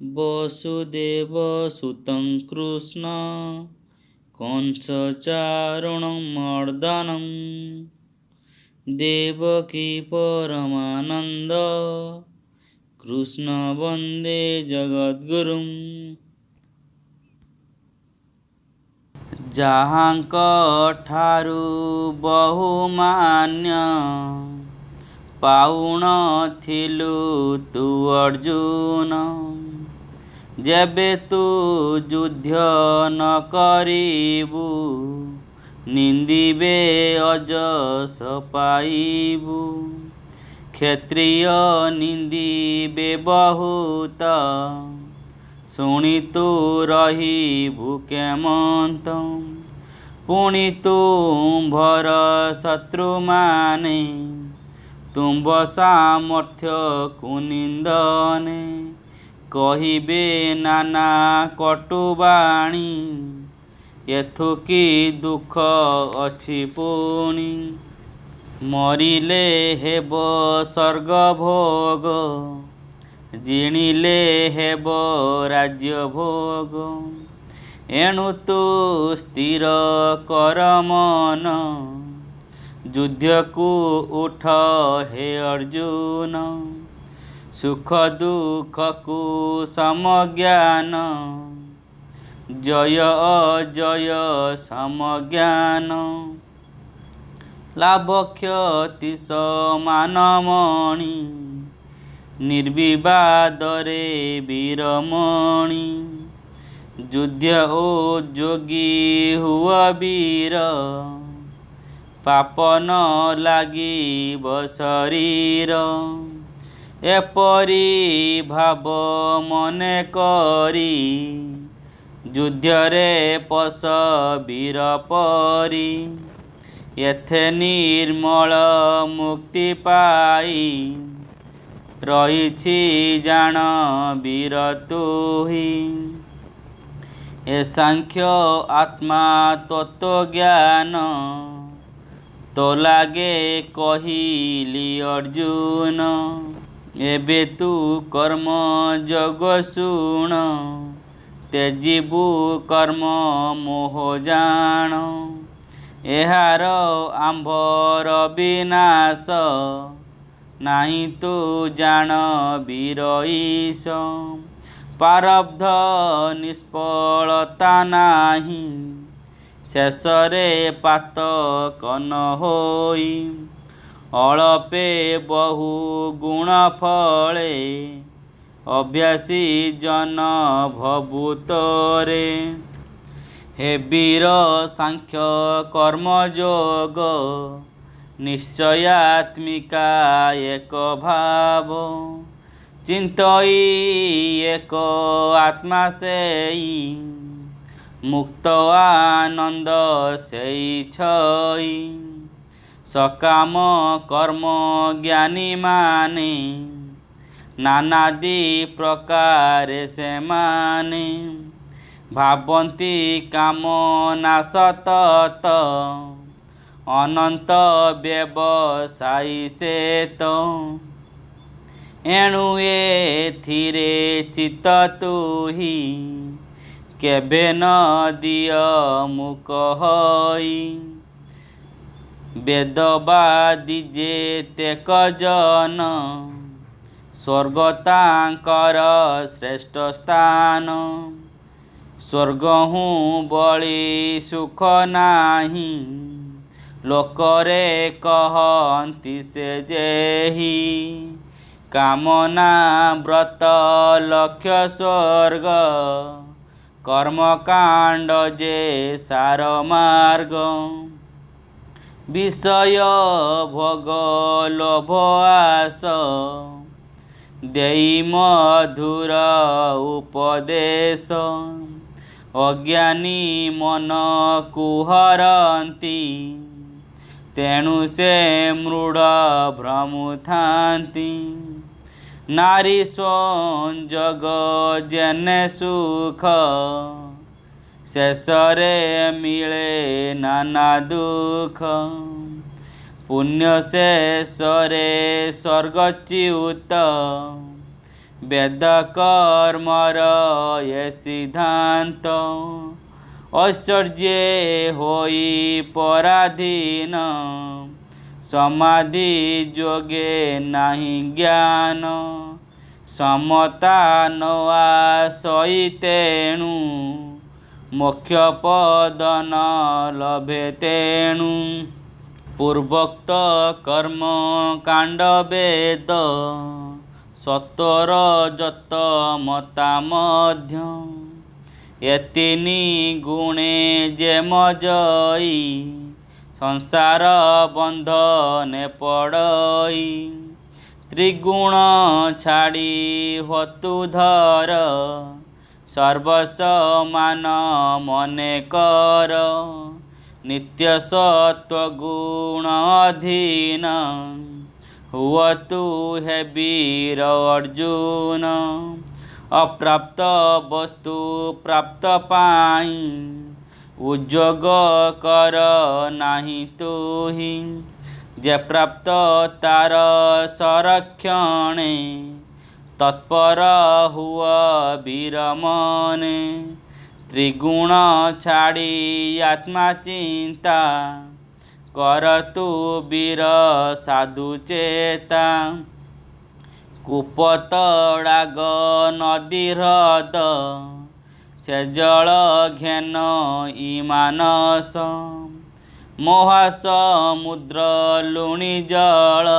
वसुदेव सुतं कृष्ण कंसचारुणं मर्दनं देवकी परमानंद कृष्ण वंदे जगद्गुरुं। ଯାହାଙ୍କ ଠାରୁ ବହୁମାନ୍ୟ ପାଉନଥିଲୁ ତୁ ଅର୍ଜୁନ, ଯେବେ ତୁ ଯୁଦ୍ଧ ନ କରିବୁ ନିନ୍ଦିବେ ଅଯଶ ପାଇବୁ। କ୍ଷତ୍ରିୟ ନିନ୍ଦିବେ ବହୁତ ଶୁଣି ତୁ ରହିବୁ କେମନ୍ତ। ପୁଣି ତୁମ୍ଭର ଶତ୍ରୁମାନେ ତୁମ୍ଭ ସାମର୍ଥ୍ୟକୁ ନିନ୍ଦନେ କହିବେ ନାନା କଟୁବାଣୀ। ଏଥୁ କି ଦୁଃଖ ଅଛି ପୁଣି, ମରିଲେ ହେବ ସ୍ୱର୍ଗ ଭୋଗ, ଜିଣିଲେ ହେବ ରାଜ୍ୟ ଭୋଗ। ଏଣୁ ତୁ ସ୍ଥିର କର ମନ, ଯୁଦ୍ଧକୁ ଉଠ ହେ ଅର୍ଜୁନ। ସୁଖ ଦୁଃଖକୁ ସମଜ୍ଞାନ, ଜୟ ଅଜୟ ସମଜ୍ଞାନ। ଲାଭ କ୍ଷତି ସମାନମଣି, ନିର୍ବିବାଦରେ ବୀରମଣି। ଯୁଦ୍ଧ ଓ ଯୋଗୀ ହୁଅ ବୀର, ପାପ ନ ଲାଗିବ ଶରୀର। ଏପରି ଭାବ ମନେ କରି, ଯୁଦ୍ଧରେ ପଶ ବୀର ପରି। ଏଥେ ନିର୍ମଳ ମୁକ୍ତି ପାଇ, ରହିଛି ଜାଣ ବୀର ତୁହି। ଏ ସାଂଖ୍ୟ ଆତ୍ମା ତତ୍ତ୍ୱଜ୍ଞାନ, ତୋ ଲାଗେ କହିଲି ଅର୍ଜୁନ। ଏବେ ତୁ କର୍ମ ଯୋଗ ଶୁଣ, ତ୍ୟଜିବୁ କର୍ମ ମୋହ ଜାଣ। ଏହାର ଆମ୍ଭର ବିନାଶ, ନାହିଁ ତୁ ଜାଣ ବୀର ଈଶ। ପ୍ରାରବ୍ଧ ନିଷ୍ଫଳତା ନାହିଁ, ଶେଷରେ ପାତକ ନ ହୋଇ। ଅଳପେ ବହୁ ଗୁଣ ଫଳେ, ଅଭ୍ୟାସୀ ଜନ ଭବୁତରେ। ହେ ବୀର ସାଂଖ୍ୟ କର୍ମଯୋଗ, ନିଶ୍ଚୟାତ୍ମିକା ଏକ ଭାବ। ଚିନ୍ତଇ ଏକ ଆତ୍ମା ସେଇ, ମୁକ୍ତ ଆନନ୍ଦ ସେଇ ଛଇ। ସକାମ କର୍ମ ଜ୍ଞାନୀମାନେ, ନାନାଦି ପ୍ରକାରେ ସେମାନେ। ଭାବନ୍ତି କାମ ନାଶ ତତ, ଅନନ୍ତ ବ୍ୟବସାୟୀ ସେତ। ଏଣୁ ଏଥିରେ ଚିତ୍ତ ତୁହି, କେବେ ନ ଦିଅ ମୁକ ହଇ। ବେଦବାଦୀ ଯେତେକ ଜନ, ସ୍ୱର୍ଗ ତାଙ୍କର ଶ୍ରେଷ୍ଠ ସ୍ଥାନ। ସ୍ୱର୍ଗ ହୁଁ ବଳି ସୁଖ ନାହିଁ, ଲୋକରେ କହନ୍ତି ସେ ଯେହି। କାମନା ବ୍ରତ ଲକ୍ଷ୍ୟ ସ୍ୱର୍ଗ, କର୍ମକାଣ୍ଡ ଯେ ସାର ମାର୍ଗ। ବିଷୟ ଭୋଗ ଲୋଭ ଆସ, ଦେଇ ମଧୁର ଉପଦେଶ। ଅଜ୍ଞାନୀ ମନକୁ ହରନ୍ତି, ତେଣୁ ସେ ମୃଢ଼ ଭ୍ରମୁଥାନ୍ତି। ନାରୀ ସଂଯୋଗ ଯେନେ ସୁଖ, ଶେଷରେ ମିଳେ ନାନା ଦୁଃଖ। ପୁଣ୍ୟ ଶେଷରେ ସ୍ୱର୍ଗଚ୍ୟୁତ, ବେଦ କର୍ମର ଏ ସିଦ୍ଧାନ୍ତ ଐଶ୍ୱର୍ଯ୍ୟ ହୋଇ ପରାଧୀନ ସମାଧି ଯୋଗେ ନାହିଁ ଜ୍ଞାନ ସମତା ନ ଆସଇ ତେଣୁ ମୋକ୍ଷ ପଦ ନ ଲଭେ ତେଣୁ ପୂର୍ବୋକ୍ତ କର୍ମ କାଣ୍ଡ ବେଦ ସତର ଯତ ମତା ମଧ୍ୟ ଏ ତିନି ଗୁଣେ ଯେମ ଜଇ ସଂସାର ବନ୍ଧନେ ପଡ଼ଇ ତ୍ରିଗୁଣ ଛାଡ଼ି ହତୁ ଧର ସର୍ବସମାନ ମନେ କର ନିତ୍ୟ ସତ୍ୱ ଗୁଣ ଅଧୀନ ହୁଅତୁ ହେ ବୀର ଅର୍ଜୁନ ଅପ୍ରାପ୍ତ ବସ୍ତୁ ପ୍ରାପ୍ତ ପାଇଁ ଉଦ୍ଯୋଗ କର ନାହିଁ ତୁହି ଯେ ପ୍ରାପ୍ତ ତାର ସଂରକ୍ଷଣେ ତତ୍ପର ହୁଅ ବୀର ମନେ ତ୍ରିଗୁଣ ଛାଡ଼ି ଆତ୍ମା ଚିନ୍ତା କର ତୁ ବୀର ସାଧୁ ଚେତା କୂପତଡ଼ାଗ ନଦୀ ହ୍ରଦ ସେ ଜଳ ଘେନ ଇମାନସ ମହାସମୁଦ୍ର ଲୁଣି ଜଳ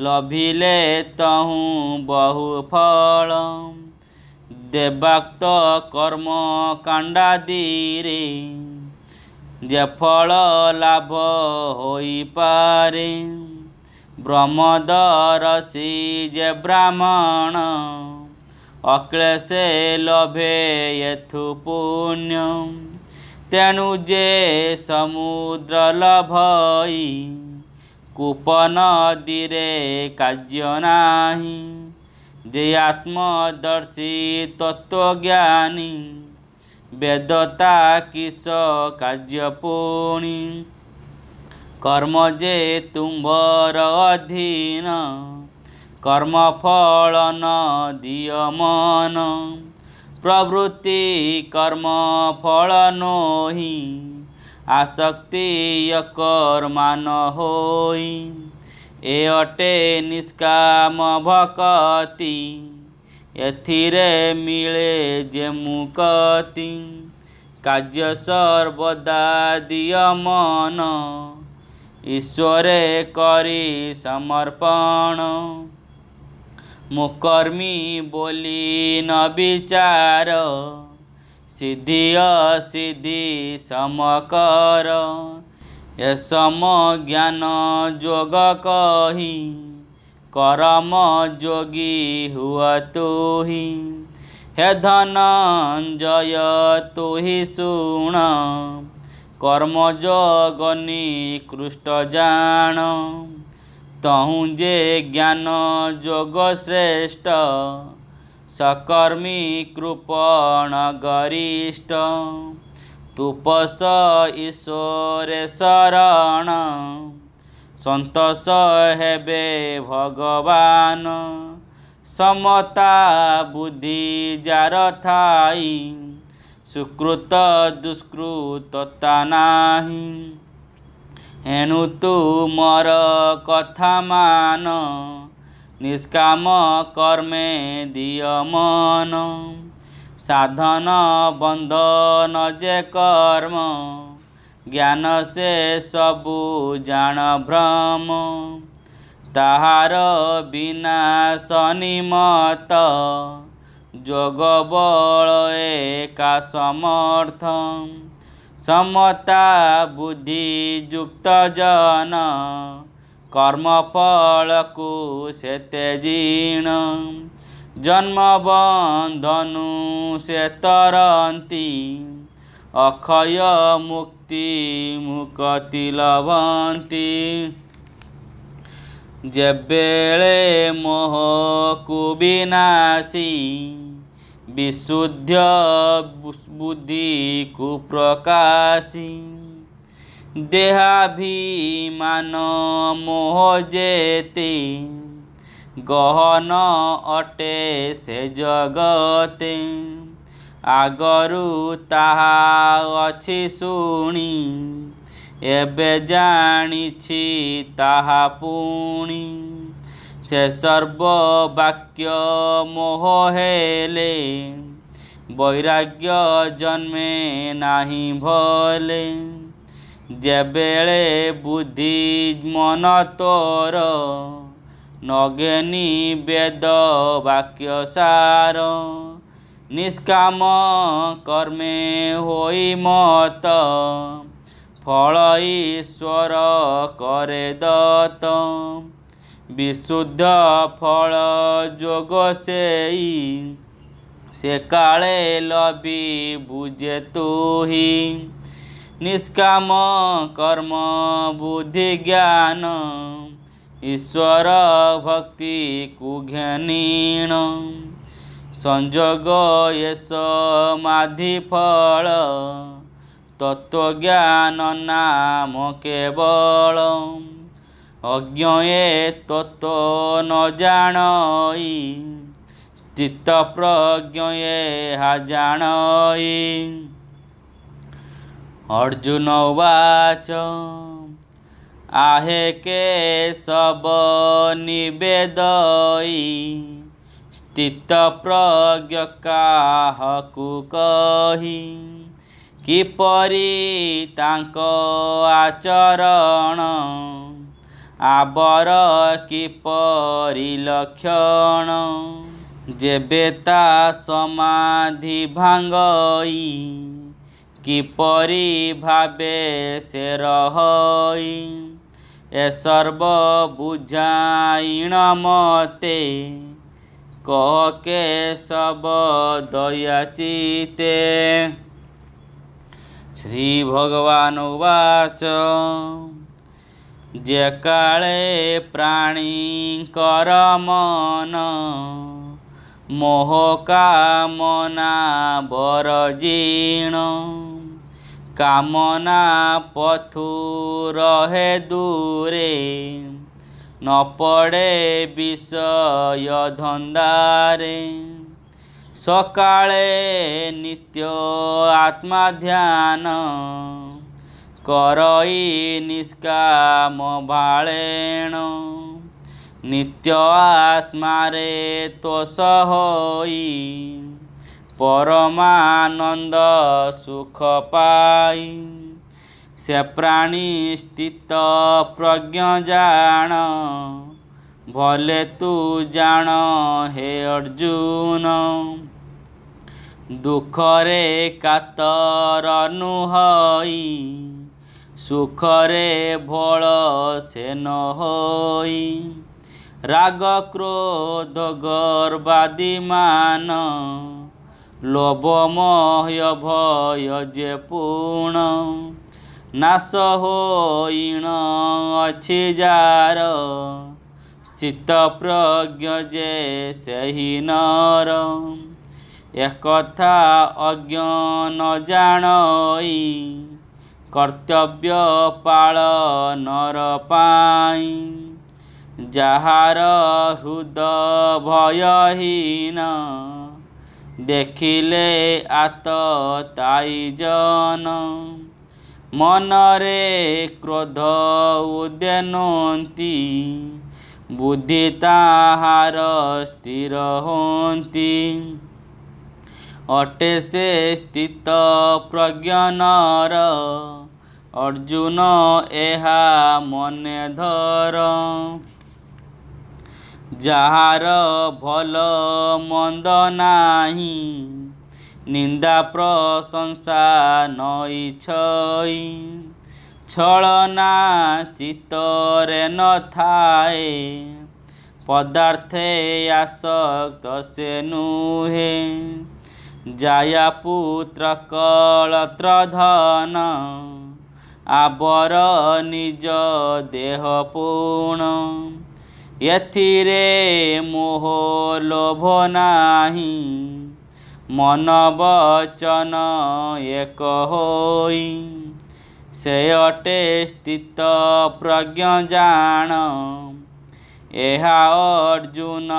ଲଭିଲେ ତହୁଁ ବହୁ ଫଳ ଦେବାକ୍ତ କର୍ମ କାଣ୍ଡାଦିରେ ଯେ ଫଳ ଲାଭ ହୋଇପାରେ ବ୍ରହ୍ମଦରସି ଯେ ବ୍ରାହ୍ମଣ ଅକ୍ଳେଶେ ଲଭେ ଏଥୁ ପୁଣ୍ୟ ତେଣୁ ଯେ ସମୁଦ୍ର ଲଭଇ କୂପ ନଦୀରେ କାର୍ଯ୍ୟ ନାହିଁ ଯେ ଆତ୍ମଦର୍ଶୀ ତତ୍ତ୍ୱଜ୍ଞାନୀ ବେଦତା କିସ କାର୍ଯ୍ୟ ପୁଣି କର୍ମ ଯେ ତୁମ୍ଭର ଅଧୀନ କର୍ମ ଫଳ ନ ଦିଅ ମନ ପ୍ରବୃତ୍ତି କର୍ମ ଫଳ ନୋହି ଆସକ୍ତି ଅକର୍ମାନ ହୋଇ ଏ ଅଟେ ନିଷ୍କାମ ଭକତି ଏଥିରେ ମିଳେ ଯେ ମୁକ୍ତି କାର୍ଯ୍ୟ ସର୍ବଦା ଦିଅ ମନ ଈଶ୍ୱରେ କରି ସମର୍ପଣ ମୁକର୍ମୀ ବୋଲି ନ ବିଚାର ସିଦ୍ଧି ଅସିଦ୍ଧି ସମକର ଏ ସମ ଜ୍ଞାନ ଯୋଗ କହି କରମ ଯୋଗୀ ହୁଅ ତୁହି ହେ ଧନଞ୍ଜୟ ତୁହି ଶୁଣ କର୍ମ ଯୋଗ ନିକୃଷ୍ଟ ଜାଣ ତହୁଁ ଯେ ଜ୍ଞାନ ଯୋଗ ଶ୍ରେଷ୍ଠ सकर्मी कृपण गरिष्ठ तुपस ईश्वरे शरण संतोष हेबे भगवान समता बुद्धि जार थाई सुकृत दुष्कृतता नाही एणु तू मोर कथा मान निष्काम कर्मे दिय मन साधन बंधन जे कर्म ज्ञान से सबु जान भ्रम ताहार विनाश निमत जोग बल एका समर्थ समता बुद्धि युक्त जन कर्मफल को से तेजीण जन्म बंधनु से तरंती अक्षय मुक्ति मुक्ति लभंती जेबेले मोह को विनाशी विशुद्ध बुद्धि को प्रकाशी देहाभिमान मोह जेते ଗହନ ଅଟେ ସେ ଜଗତେ। ଆଗରୁ ତାହା ଅଛି ଶୁଣି, ଏବେ ଜାଣିଛି ତାହା ପୁଣି। ସେ ସର୍ବ ବାକ୍ୟ ମୋହ ହେଲେ, ବୈରାଗ୍ୟ ଜନ୍ମେ ନାହିଁ ଭଲେ। ଯେବେଳେ ବୁଦ୍ଧି ମନ ତୋର, ନଗେନି ବେଦ ବାକ୍ୟ ସାର। ନିଷ୍କାମ କର୍ମେ ହୋଇ ମତ, ଫଳ ଈଶ୍ୱର କରେ ଦତ୍ତ। ବିଶୁଦ୍ଧ ଫଳ ଯୋଗ ସେଇ, ସେ କାଳେ ଲବି ବୁଝେ ତୁହି। ନିଷ୍କାମ କର୍ମ ବୁଦ୍ଧି ଜ୍ଞାନ, ଈଶ୍ୱର ଭକ୍ତିକୁ ଘେନିଣ। ସଂଯୋଗ ଏ ସମାଧି ଫଳ, ତତ୍ତ୍ୱଜ୍ଞାନ ନାମ କେବଳ। ଅଜ୍ଞ ଏ ତତ୍ତ୍ୱ ନ ଜାଣଇ, ଚିତ୍ତ ପ୍ରଜ୍ଞ ଏହା ଜାଣଇ। ଅର୍ଜୁନ ଉବାଚ आहे କେଶବ ନିବେଦଇ, ସ୍ଥିତ ପ୍ରଜ୍ଞ କାହକୁ କହି। କିପରି ତାଙ୍କ ଆଚରଣ, ଆବର କିପରି ଲକ୍ଷଣ। ଯେବେ ତା ସମାଧି ଭାଙ୍ଗଇ, କିପରି ଭାବେ ସେ ରହଇ। ଏ ସର୍ବ ବୁଝାଇଣ ମତେ, କହ କେଶବ ଦୟା ଚିତେ। ଶ୍ରୀ ଭଗବାନ ଉବାଚ ଯେ କାଳେ ପ୍ରାଣୀଙ୍କର ମନ, ମୋହ କାମନା ବରଜିଣ। କାମନା ପଥୁ ରହେ ଦୂରେ, ନ ପଡ଼େ ବିଷୟ ଧନ୍ଦାରେ। ସକାଳେ ନିତ୍ୟ ଆତ୍ମା ଧ୍ୟାନ, କରଇ ନିଷ୍କାମ ଭାଳେଣ। ନିତ୍ୟ ଆତ୍ମାରେ ତୋଷ ହୋଇ, ପରମାନନ୍ଦ ସୁଖ ପାଇ। ସେ ପ୍ରାଣୀ ସ୍ଥିତ ପ୍ରଜ୍ଞ ଜାଣ, ଭଲେ ତୁ ଜାଣ ହେ ଅର୍ଜୁନ। ଦୁଃଖରେ କାତର ନୁହଇ, ସୁଖରେ ଭୋଳ ସେ ନ ହୋଇ। ରାଗ କ୍ରୋଧ ଗର୍ବାଦି ମାନ, ଲୋଭ ମୋହ ଭୟ ଯେ ପୂର୍ଣ୍ଣ। ନାଶ ହୋଇଣ ଅଛି ଯାର, ସ୍ଥିତ ପ୍ରଜ୍ଞ ଯେ ସେହି ନର। ଏକଥା ଅଜ୍ଞ ନ ଜାଣଇ, କର୍ତ୍ତବ୍ୟ ପାଳନର ପାଇଁ। ଯାହାର ହୃଦ ଭୟହୀନ, ଦେଖିଲେ ଆତତାଇ ଜନ। ମନରେ କ୍ରୋଧ ଉଦ୍ବେନନ୍ତି, ବୁଦ୍ଧି ତାହାର ସ୍ଥିର ହୋନ୍ତି। ଅଟେ ସେ ସ୍ଥିତ ପ୍ରଜ୍ଞ ନର, ଅର୍ଜୁନ ଏହା ମନେ ଧର। ଯାହାର ଭଲ ମନ୍ଦ ନାହିଁ, ନିନ୍ଦା ପ୍ରଶଂସା ନ ଇଚ୍ଛଇ। ଛଳନା ଚିତ୍ତରେ ନ ଥାଏ, ପଦାର୍ଥେ ଆସକ୍ତ ସେ ନୁହେଁ। ଜାୟା ପୁତ୍ର କଳତ୍ର ଧନ, ଆବର ନିଜ ଦେହ ପୁଣ। ଏଥିରେ ମୋହ ଲୋଭ ନାହିଁ, ମନ ବଚନ ଏକ ହୋଇ। ସେ ଅଟେ ସ୍ଥିତ ପ୍ରଜ୍ଞ ଜାଣ, ଏହା ଅର୍ଜୁନ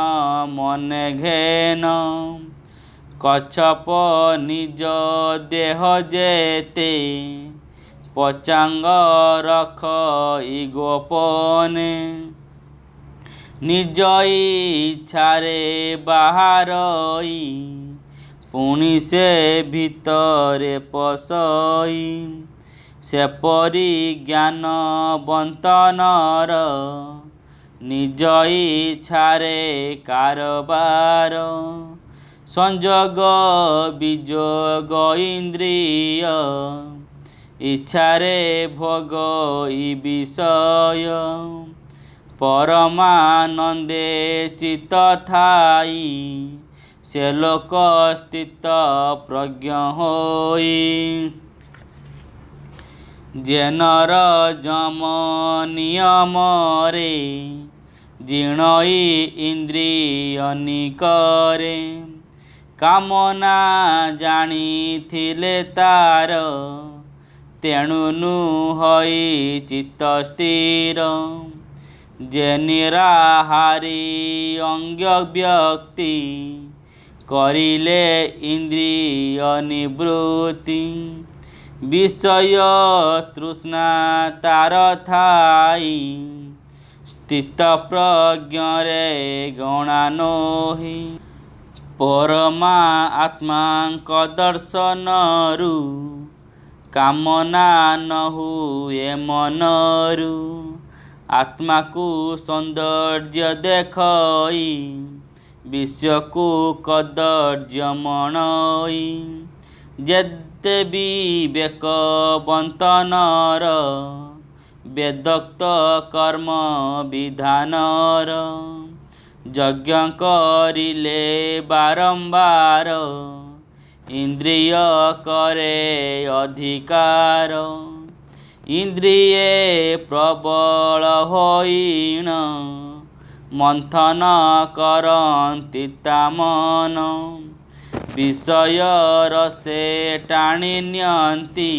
ମନେ ଘେନ। କଚ୍ଛପ ନିଜ ଦେହ ଯେତେ ପଚାଙ୍ଗ ରଖଇ ଗୋପନେ। ନିଜ ଇଚ୍ଛାରେ ବାହାରଇ ପୁଣି ସେ ଭିତରେ ପଶଇ। ସେପରି ଜ୍ଞାନବନ୍ତ ନର ନିଜ ଇଚ୍ଛାରେ କାରବାର। ସଂଯୋଗ ବିଯୋଗ ଇନ୍ଦ୍ରିୟ ଇଚ୍ଛାରେ ଭୋଗଇ ବିଷୟ। ପରମାନନ୍ଦେ ଚିତ୍ତ ଥାଇ ସେ ଲୋକ ସ୍ଥିତ ପ୍ରଜ୍ଞ ହୋଇ। ଜେନର ଯମ ନିୟମରେ ଜିଣଇ ଇନ୍ଦ୍ରିୟ ନିକରେ। କାମନା ଜାଣିଥିଲେ ତାର ତେଣୁ ନୁହଇ ଚିତ୍ତ ସ୍ଥିର। ଯେ ନିରାହାରୀ ଅଜ୍ଞ ବ୍ୟକ୍ତି କରିଲେ ଇନ୍ଦ୍ରିୟ ନିବୃତ୍ତି। ବିଷୟ ତୃଷ୍ଣା ତାର ଥାଇ ସ୍ଥିତ ପ୍ରଜ୍ଞରେ ଗଣା ନୋହି। ପରମା ଆତ୍ମାଙ୍କ ଦର୍ଶନରୁ କାମନା ନ ହୁଏ ମନରୁ। ଆତ୍ମାକୁ ସୌନ୍ଦର୍ଯ୍ୟ ଦେଖଇ ବିଶ୍ୱକୁ କଦର୍ଯ୍ୟ ମଣଇ। ଯେତେ ବିବେକବନ୍ତ ନର ବେଦୋକ୍ତ କର୍ମ ବିଧାନର। ଯଜ୍ଞ କରିଲେ ବାରମ୍ବାର ଇନ୍ଦ୍ରିୟ କରେ ଅଧିକାର। ଇନ୍ଦ୍ରିଏ ପ୍ରବଳ ହୋଇଣ ମନ୍ଥନ କରନ୍ତି ତା ମନ। ବିଷୟ ରସେ ଟାଣି ନିଅନ୍ତି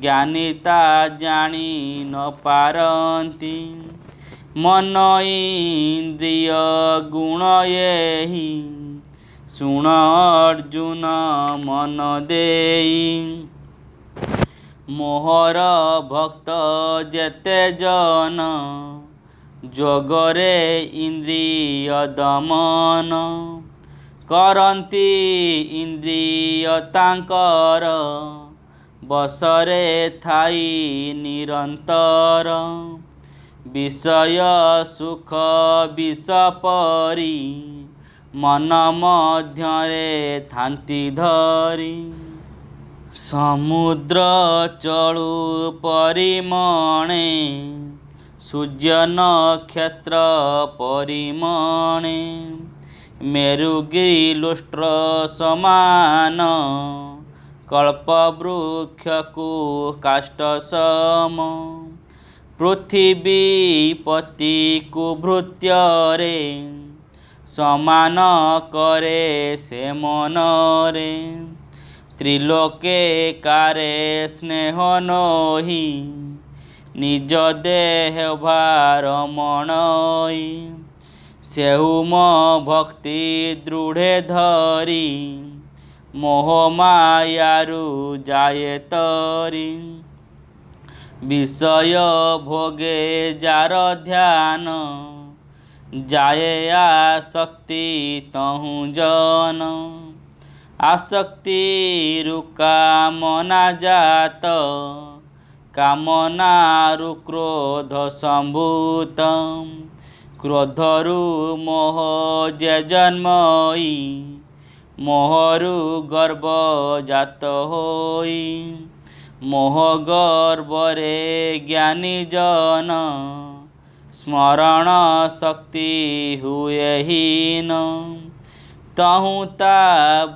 ଜ୍ଞାନୀ ତା ଜାଣି ନ ପାରନ୍ତି। ମନ ଇନ୍ଦ୍ରିୟ ଗୁଣ ଏହି ଶୁଣ ଅର୍ଜୁନ ମନ ଦେଇ। ମୋହର ଭକ୍ତ ଯେତେ ଜନ ଯୋଗରେ ଇନ୍ଦ୍ରିୟ ଦମନ। କରନ୍ତି ଇନ୍ଦ୍ରିୟ ତାଙ୍କର ବଶରେ ଥାଇ ନିରନ୍ତର। ବିଷୟ ସୁଖ ବିଷ ପରି ମନ ମଧ୍ୟରେ ଥାନ୍ତି ଧରି। ସମୁଦ୍ର ଚଳୁ ପରିମଣେ ସୂର୍ଯ୍ୟ ନକ୍ଷତ୍ର ପରିମଣେ। ମେରୁଗିରି ଲୁଷ୍ଟ୍ର ସମାନ କଳ୍ପବୃକ୍ଷକୁ କାଷ୍ଠ ସମ। ପୃଥିବୀ ପତିକୁ ଭୃତ୍ୟରେ ସମାନ କରେ ସେ ମନରେ। ତ୍ରିଲୋକେ କାରେ ସ୍ନେହ ନୋହି ନିଜ ଦେହ ଭାର ମଣଇ। ସେହୁ ମୋ ଭକ୍ତି ଦୃଢ଼େ ଧରି ମୋହ ମାୟାରୁ ଯାଏ ତରି। ବିଷୟ ଭୋଗେ ଯାର ଧ୍ୟାନ ଯାଏ ଆସକ୍ତି ତହୁଁ ଜନ। ଆସକ୍ତିରୁ କାମନା ଜାତ କାମନାରୁ କ୍ରୋଧ ସମ୍ଭୂତ। କ୍ରୋଧରୁ ମୋହ ଯେ ଜନ୍ମଇ ମୋହରୁ ଗର୍ବ ଜାତ ହୋଇ। ମୋହ ଗର୍ବରେ ଜ୍ଞାନୀ ଜନ ସ୍ମରଣ ଶକ୍ତି ହୁଏ ହୀନ। ତହୁଁ ତା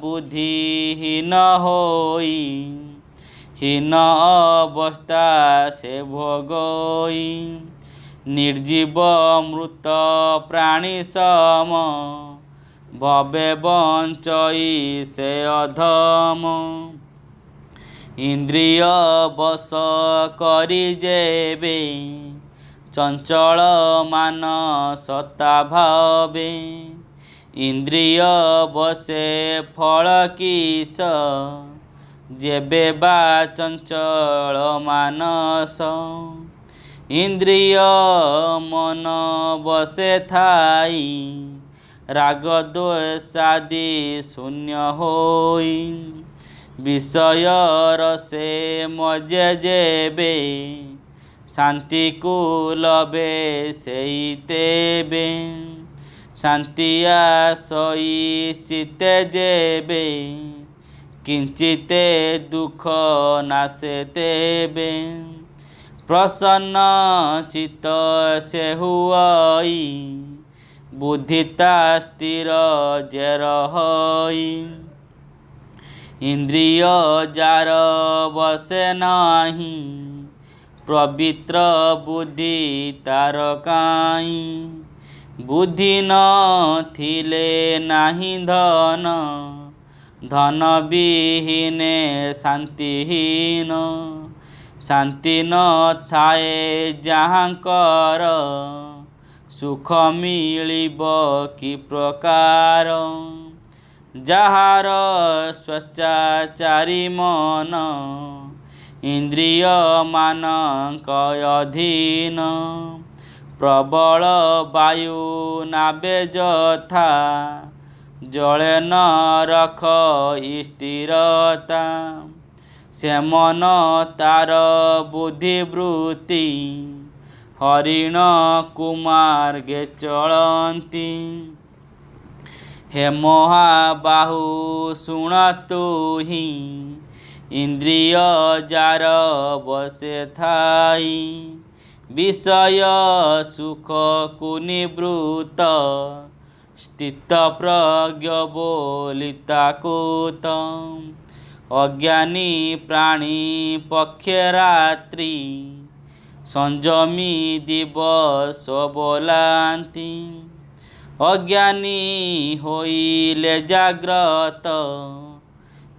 ବୁଦ୍ଧିହୀନ ହୋଇ ହୀନ ଅବସ୍ଥା ସେ ଭୋଗଇ। ନିର୍ଜୀବ ମୃତ ପ୍ରାଣୀ ସମ ଭବେ ବଞ୍ଚଇ ସେ ଅଧମ। ଇନ୍ଦ୍ରିୟ ବଶ କରି ଯେବେ ଚଞ୍ଚଳ ମାନସତା ଭାବେ। ଇନ୍ଦ୍ରିୟ ବସେ ଫଳ କିସ, ଯେବେ ବା ଚଞ୍ଚଳ ମାନସ। ଇନ୍ଦ୍ରିୟ ମନ ବସେ ଥାଇ, ରାଗ ଦ୍ୱେଷାଦି ଶୂନ୍ୟ ହୋଇ। ବିଷୟ ରସେ ମଜେ ଯେବେ, ଶାନ୍ତିକୁ ଲଭେ ସେଇ ତେବେ। ଶାନ୍ତି ଆସଇ ଚିତ୍ତେ ଯେବେ, କିଞ୍ଚିତେ ଦୁଃଖ ନାଶେ ତେବେ। ପ୍ରସନ୍ନ ଚିତ୍ତ ସେ ହୁଅଇ, ବୁଦ୍ଧିତା ସ୍ଥିର ଯେ ରହଇ। ଇନ୍ଦ୍ରିୟ ଯାର ବସେ ନାହିଁ, ପବିତ୍ର ବୁଦ୍ଧି ତାର କାହିଁ। ବୁଦ୍ଧି ନ ଥିଲେ ନାହିଁ ଧନ, ଧନ ବିହୀନେ ଶାନ୍ତିହୀନ। ଶାନ୍ତି ନ ଥାଏ ଯାହାଙ୍କର, ସୁଖ ମିଳିବ କି ପ୍ରକାର। ଯାହାର ସ୍ୱେଚ୍ଛାଚାରୀ ମନ, ଇନ୍ଦ୍ରିୟ ମାନଙ୍କ ଅଧୀନ। ପ୍ରବଳ ବାୟୁ ନାବେ ଯଥା, ଜଳେ ନ ରଖ ସ୍ଥିରତା। ସେ ମନ ତାର ବୁଦ୍ଧିବୃତ୍ତି, ହରିଣ କୁମାର୍ଗେ ଚଳନ୍ତି। ହେ ମହାବାହୁ ଶୁଣ ତୁହି, ଇନ୍ଦ୍ରିୟ ଯାର ବସେ ଥାଇ। ବିଷୟ ସୁଖକୁ ନିବୃତ୍ତ, ସ୍ଥିତ ପ୍ରଜ୍ଞ ବୋଲି ତାକୁତ। ଅଜ୍ଞାନୀ ପ୍ରାଣୀ ପକ୍ଷେ ରାତ୍ରି, ସଂଯମୀ ଦିବସ ବୋଲାନ୍ତି। ଅଜ୍ଞାନୀ ହୋଇଲେ ଜାଗ୍ରତ,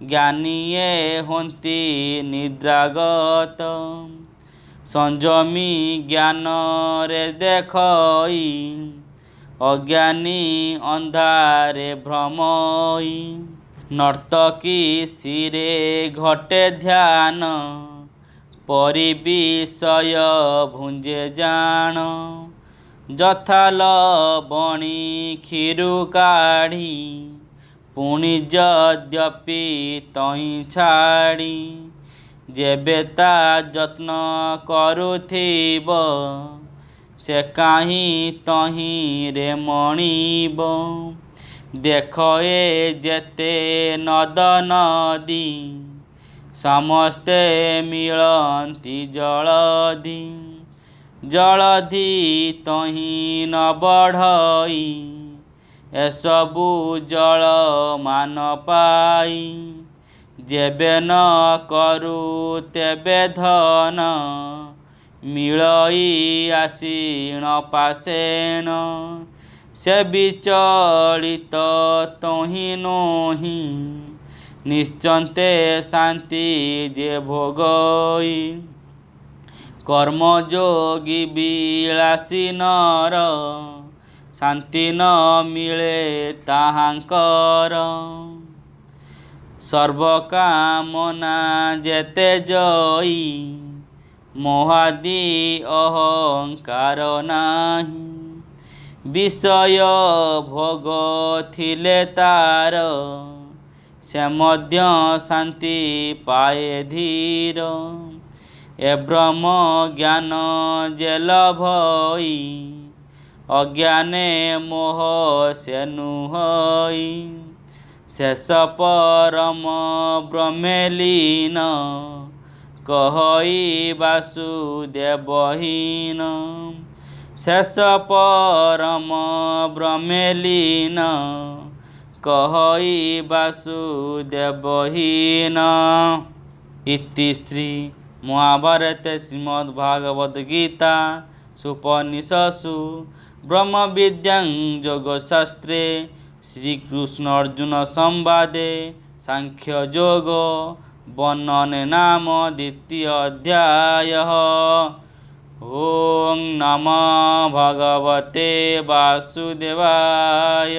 ଜ୍ଞାନୀଏ ହନ୍ତି ନିଦ୍ରାଗତ। ସଂଯମୀ ଜ୍ଞାନରେ ଦେଖଇ, ଅଜ୍ଞାନୀ ଅନ୍ଧାରେ ଭ୍ରମଇ। ନର୍ତ୍ତକୀ ଶିରେ ଘଟେ ଧ୍ୟାନ, ପରି ବିଷୟ ଭୁଞ୍ଜେ ଜାଣ। ଯଥା ଲବଣୀ କ୍ଷୀରୁ କାଢ଼ି, ପୁଣି ଯଦ୍ୟପି ତହିଁ ଛାଡ଼ି। ଯେବେ ତା ଯତ୍ନ କରୁଥିବ, ସେ କାହିଁ ତହିଁରେ ମଣିବ। ଦେଖ ଏ ଯେତେ ନଦ ନଦୀ, ସମସ୍ତେ ମିଳନ୍ତି ଜଳଧି। ଜଳଧି ତହିଁ ନ ବଢ଼ଇ, ଏସବୁ ଜଳ ମାନ ପାଇ। ଯେବେ ନ କରୁ ତେବେ ଧନ, ମିଳଇ ଆସୀଣ ପାଷେଣ। ସେ ବିଚଳିତ ତହିଁ ନୋହି, ନିଶ୍ଚନ୍ତେ ଶାନ୍ତି ଯେ ଭୋଗଇ। କର୍ମଯୋଗୀ ବିଳାସୀ ନର, ଶାନ୍ତି ନ ମିଳେ ତାହାଙ୍କର। ସର୍ବକାମନା ଯେତେ ଜଇ, ମୋହାଦି ଅହଙ୍କାର ନାହିଁ। ବିଷୟ ଭୋଗ ଥିଲେ ତାର, ସେ ମଧ୍ୟ ଶାନ୍ତି ପାଏ ଧୀର। ଏ ବ୍ରହ୍ମ ଜ୍ଞାନ ଯେ ଲଭଇ, ଅଜ୍ଞାନେ ମୋହ ସେ ନୁହଇ। ଶେଷ ପରମ ବ୍ରହ୍ମେ ଲୀନ, କହଇ ବାସୁଦେବହୀନ। ଶେଷ ପରମ ବ୍ରହ୍ମେ ଲୀନ, କହଇ ବାସୁଦେବହୀନ। ଇତି ଶ୍ରୀ ମହାଭାରତେ ଶ୍ରୀମଦ୍ଭାଗବତ ଗୀତା ସୁପନିଷତ୍ସୁ ବ୍ରହ୍ମ ବିଦ୍ୟାଂ ଯୋଗଶାସ୍ତ୍ରେ ଶ୍ରୀକୃଷ୍ଣ ଅର୍ଜୁନ ସମ୍ବାଦେ ସାଂଖ୍ୟ ଯୋଗ ବର୍ଣ୍ଣନେ ନାମ ଦ୍ୱିତୀୟ ଅଧ୍ୟାୟଃ। ओम नमः भगवते वासुदेवाय।